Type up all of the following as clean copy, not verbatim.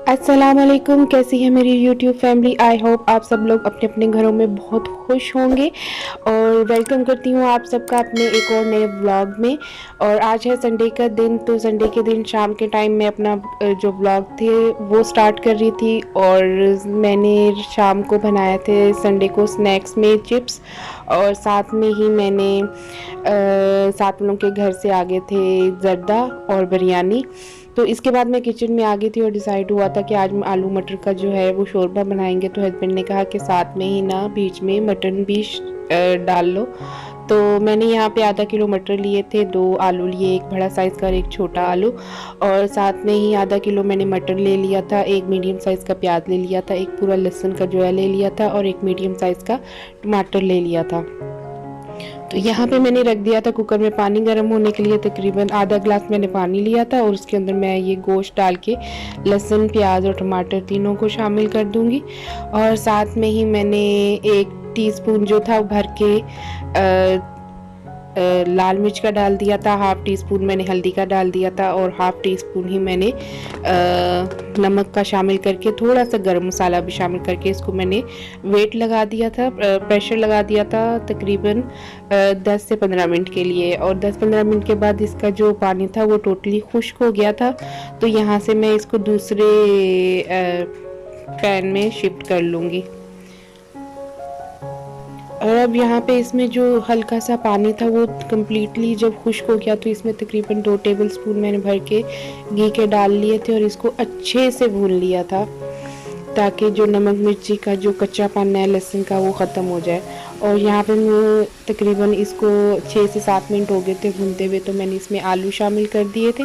अस्सलाम वालेकुम, कैसी है मेरी यूट्यूब फैमिली। आई होप आप सब लोग अपने अपने घरों में बहुत खुश होंगे और वेलकम करती हूँ आप सबका अपने एक और नए व्लॉग में। और आज है संडे का दिन, तो संडे के दिन शाम के टाइम में अपना जो व्लॉग थे वो स्टार्ट कर रही थी। और मैंने शाम को बनाए थे संडे को स्नैक्स में चिप्स, और साथ में ही मैंने साथ लोगों के घर से आगे थे जर्दा और बिरयानी। तो इसके बाद मैं किचन में आ गई थी और डिसाइड हुआ था कि आज आलू मटर का जो है वो शोरबा बनाएंगे। तो हस्बैंड ने कहा कि साथ में ही ना बीच में मटन भी डाल लो। तो मैंने यहाँ पे आधा किलो मटर लिए थे, 2 आलू लिए, एक बड़ा साइज़ का और एक छोटा आलू। और साथ में ही आधा किलो मैंने मटर ले लिया था, एक मीडियम साइज़ का प्याज ले लिया था, एक पूरा लहसुन का जो है ले लिया था, और एक मीडियम साइज़ का टमाटर ले लिया था। तो यहाँ पे मैंने रख दिया था कुकर में पानी गर्म होने के लिए। तकरीबन आधा गिलास मैंने पानी लिया था और उसके अंदर मैं ये गोश्त डाल के लहसुन, प्याज और टमाटर तीनों को शामिल कर दूंगी। और साथ में ही मैंने 1 टीस्पून जो था भर के लाल मिर्च का डाल दिया था, हाफ़ टी स्पून मैंने हल्दी का डाल दिया था, और हाफ़ टी स्पून ही मैंने नमक का शामिल करके थोड़ा सा गरम मसाला भी शामिल करके इसको मैंने वेट लगा दिया था, प्रेशर लगा दिया था तकरीबन 10 से 15 मिनट के लिए। और 10-15 मिनट के बाद इसका जो पानी था वो टोटली खुश्क हो गया था। तो यहाँ से मैं इसको दूसरे पैन में शिफ्ट कर लूँगी। और अब यहाँ पे इसमें जो हल्का सा पानी था वो कम्प्लीटली जब खुश्क हो गया तो इसमें तकरीबन 2 टेबल स्पून मैंने भर के घी के डाल लिए थे और इसको अच्छे से भून लिया था ताकि जो नमक मिर्ची का जो कच्चापन है लहसुन का वो ख़त्म हो जाए। और यहाँ पे मैं तकरीबन इसको 6 से 7 मिनट हो गए थे भूनते हुए, तो मैंने इसमें आलू शामिल कर दिए थे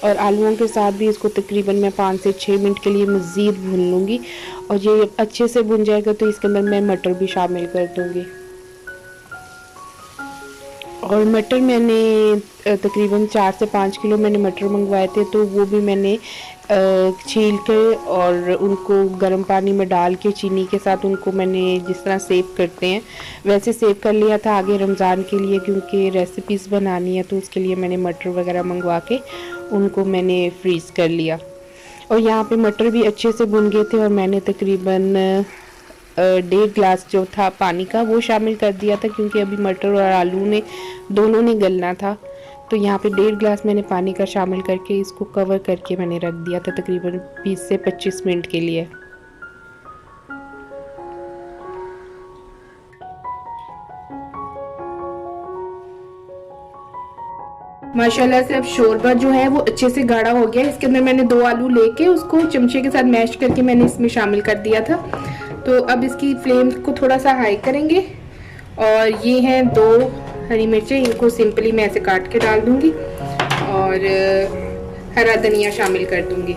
और आलूओं के साथ भी इसको तकरीबन मैं 5 से 6 मिनट के लिए मज़ीद भून लूँगी। और ये अच्छे से भुन जाएगा तो इसके अंदर मैं मटर भी शामिल कर दूँगी। और मटर मैंने तकरीबन 4 से 5 किलो मैंने मटर मंगवाए थे, तो वो भी मैंने छील के और उनको गर्म पानी में डाल के चीनी के साथ उनको मैंने जिस तरह सेव करते हैं वैसे सेव कर लिया था आगे रमज़ान के लिए, क्योंकि रेसिपीज़ बनानी है तो उसके लिए मैंने मटर वगैरह मंगवा के उनको मैंने फ्रीज़ कर लिया। और यहाँ पे मटर भी अच्छे से भुन गए थे और मैंने तकरीबन 1.5 गिलास जो था पानी का वो शामिल कर दिया था, क्योंकि अभी मटर और आलू ने दोनों ने गलना था। तो यहाँ पे 1.5 गिलास मैंने पानी का शामिल करके इसको कवर करके मैंने रख दिया था तकरीबन 20 से 25 मिनट के लिए। माशाल्लाह से अब शोरबा जो है वो अच्छे से गाढ़ा हो गया। इसके अंदर मैंने 2 आलू लेके उसको चमचे के साथ मैश करके मैंने इसमें शामिल कर दिया था। तो अब इसकी फ्लेम को थोड़ा सा हाई करेंगे। और ये हैं 2 हरी मिर्चें, इनको सिंपली मैं ऐसे काट के डाल दूंगी और हरा धनिया शामिल कर दूंगी।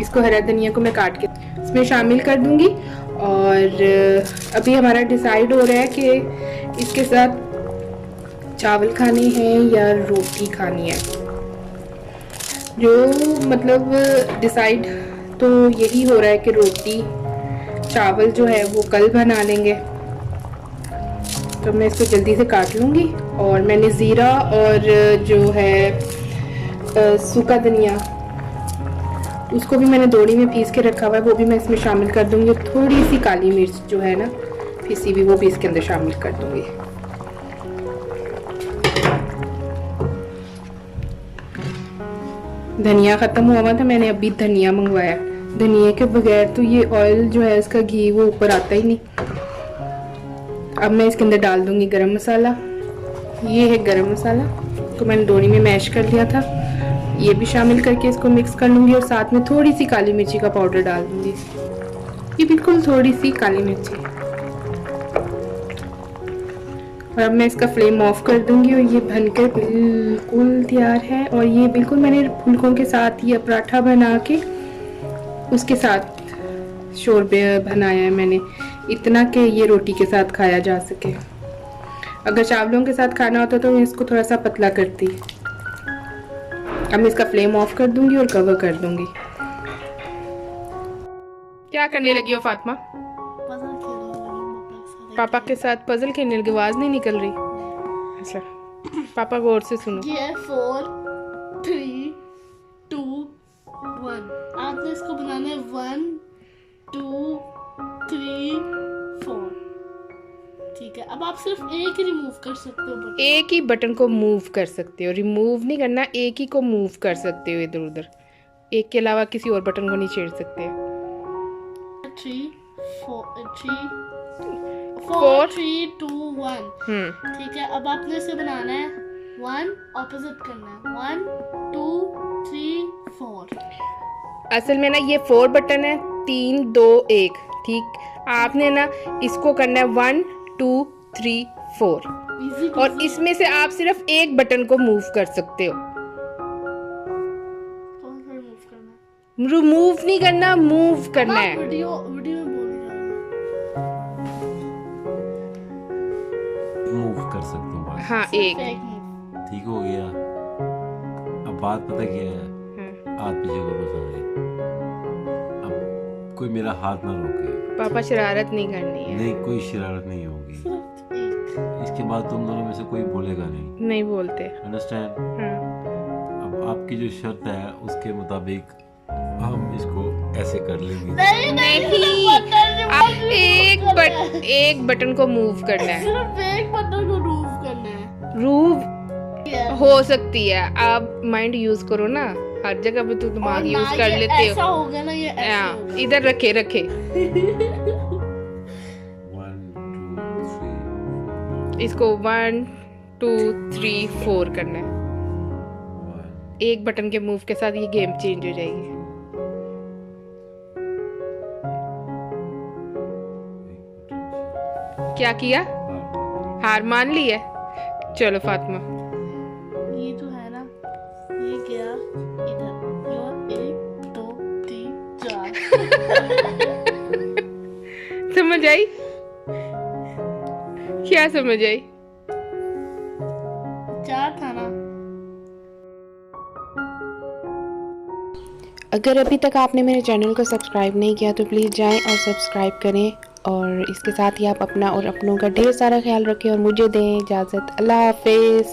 इसको हरा धनिया को मैं काट के इसमें शामिल कर दूंगी। और अभी हमारा डिसाइड हो रहा है कि इसके साथ चावल खाने हैं या रोटी खानी है। जो मतलब डिसाइड तो यही हो रहा है कि रोटी, चावल जो है वो कल बना लेंगे। तो मैं इसको जल्दी से काट लूँगी। और मैंने ज़ीरा और जो है सूखा धनिया उसको भी मैंने दोड़ी में पीस के रखा हुआ है, वो भी मैं इसमें शामिल कर दूँगी। थोड़ी सी काली मिर्च जो है ना पीसी भी, वो भी इसके अंदर शामिल कर दूँगी। धनिया ख़त्म हुआ था, मैंने अभी धनिया मंगवाया। धनिया के बगैर तो ये ऑयल जो है इसका घी वो ऊपर आता ही नहीं। अब मैं इसके अंदर डाल दूंगी गरम मसाला। ये है गरम मसाला, तो मैंने दोनी में मैश कर लिया था, ये भी शामिल करके इसको मिक्स कर लूँगी। और साथ में थोड़ी सी काली मिर्ची का पाउडर डाल दूँगी, ये बिल्कुल थोड़ी सी काली मिर्ची। और अब मैं इसका फ्लेम ऑफ कर दूंगी और ये बनकर बिल्कुल तैयार है। और ये बिल्कुल मैंने फुलकों के साथ ये पराठा बना के उसके साथ शोरबे बनाया है मैंने, इतना कि ये रोटी के साथ खाया जा सके। अगर चावलों के साथ खाना होता तो मैं इसको थोड़ा सा पतला करती। अब मैं इसका फ्लेम ऑफ कर दूंगी और कवर कर दूंगी। क्या करने लगी हो फातिमा? पापा के साथ पजल खेलने लगी, आवाज नहीं निकल रही। अच्छा पापा गौर से सुनो। 4 3 2 1 आपने इसको बनाना है 1 2 3 4। ठीक है, अब आप सिर्फ एक ही रिमूव कर सकते हो बटन। एक ही बटन को मूव कर सकते हो, रिमूव नहीं करना, एक ही को मूव कर सकते हो इधर उधर, एक के अलावा किसी और बटन को नहीं छेड़ सकते। 3 4 Four. 3 2 1। ठीक है, अब आपने इसे बनाना है 1, ऑपोजिट करना है 1 2 3 4। असल में ना ये 4 बटन है, 3 2 1। ठीक, आपने ना इसको करना है 1 2 3 4 इजी और इसमें से आप सिर्फ एक बटन को मूव कर सकते हो। कौन सा रिमूव करना है? रिमूव नहीं करना, मूव करना है। वीडियो में बोल रहा मूव कर सकता हूँ बस। हाँ, हूँ। एक। एक मूव। ठीक हो गया। अब बात पता क्या है, हाथ पीछे करो सारे। अब कोई मेरा हाथ ना रोके। पापा शरारत नहीं करनी है। नहीं, कोई शरारत नहीं होगी। सिर्फ एक। इसके बाद तुम दोनों में से कोई बोलेगा नहीं। नहीं बोलते। अंडरस्टैंड? हाँ। अब आपकी जो शर्त है उसके मुताबिक हम इसको ऐसे कर लेंगे। नहीं, आप एक बटन को मूव करना है। सिर्फ एक बटन को मूव करना है। रूव हो सकती है, आप माइंड यूज करो ना, हर जगह पे तो दिमाग और ना यूज कर ये लेते ऐसा हो। होगा ना, ये ऐसे हाँ, होगा। इधर रखे 1 2 3 इसको 1 2 3 4 करना है। 1 एक बटन के मूव के साथ ये गेम चेंज हो जाएगी। क्या किया? हार मान ली है। चलो फातिमा, ये जो है ना, ये गया इधर, ये 1 2 3 4। समझ आई? क्या समझ आई? 4 था ना। अगर अभी तक आपने मेरे चैनल को सब्सक्राइब नहीं किया तो प्लीज़ जाएं और सब्सक्राइब करें, और इसके साथ ही आप अपना और अपनों का ढेर सारा ख्याल रखें और मुझे दें इजाज़त। अल्लाह हाफिज़।